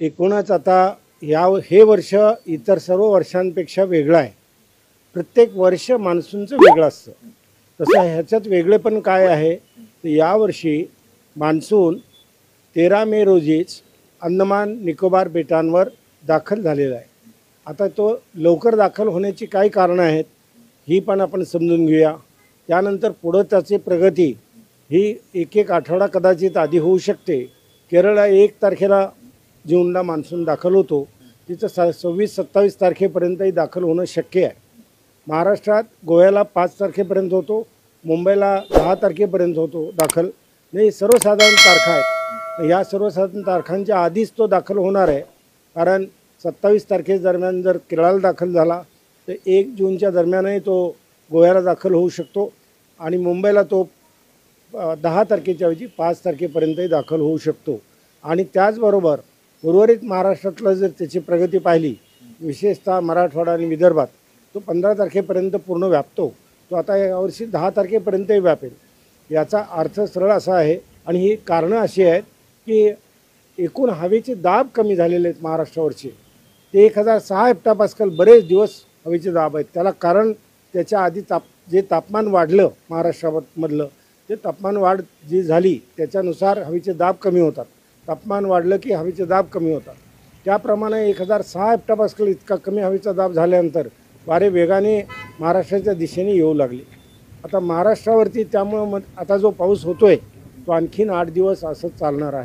एकूणच आता हे वर्ष इतर सर्व वर्षांपेक्षा वेगळं आहे. प्रत्येक वर्ष मान्सूनचं वेगळं असतं. तसं ह्याच्यात वेगळेपण काय आहे तर यावर्षी मान्सून 13 मे रोजीच अंदमान निकोबार बेटांवर दाखल झालेला आहे. आता तो लवकर दाखल होण्याची काय कारणं आहेत ही पण आपण समजून घेऊया. त्यानंतर पुढं त्याची प्रगती ही एक आठवडा कदाचित आधी होऊ शकते. केरळला 1 तारखेला जूनला मान्सून दाखल होतो, तिथं 26-27 तारखेपर्यंतही दाखल होणं शक्य आहे. महाराष्ट्रात गोव्याला 5 तारखेपर्यंत होतो, मुंबईला 10 तारखेपर्यंत होतो दाखल. नाही, सर्वसाधारण तारखा आहेत. या सर्वसाधारण तारखांच्या आधीच तो दाखल होणार आहे. कारण 27 तारखेदरम्यान जर केरळाला दाखल झाला तर 1 जूनच्या दरम्यानही तो गोव्याला दाखल होऊ शकतो आणि मुंबईला तो 10 तारखेच्या ऐवजी 5 तारखेपर्यंतही दाखल होऊ शकतो. आणि त्याचबरोबर उर्वरित महाराष्ट्रातलं जर त्याची प्रगती पाहिली, विशेषतः मराठवाडा आणि विदर्भात, तो 15 तारखेपर्यंत पूर्ण व्यापतो. तो आता यावर्षी 10 तारखेपर्यंतही व्यापेल. याचा अर्थ सरळ असा आहे आणि ही कारणं अशी आहेत की एकूण हवेचे दाब कमी झालेले आहेत महाराष्ट्रावरचे. ते 1006 हेक्टोपास्कल बरेच दिवस हवेचे दाब आहेत. त्याला कारण त्याच्या आधी जे तापमान वाढलं महाराष्ट्रामधलं, ते तापमान वाढ जी झाली त्याच्यानुसार हवेचे दाब कमी होतात. तापमान वाढलं की हवेचे दाब कमी होतात. त्याप्रमाणे 1006 हेक्टोपास्कल इतका कमी हवेचा दाब झाल्यानंतर वारे वेगाने महाराष्ट्राच्या दिशेने येऊ लागले. आता महाराष्ट्रावरती त्यामुळं आता जो पाऊस होतो आहे तो आणखीन 8 दिवस असंच चालणार आहे.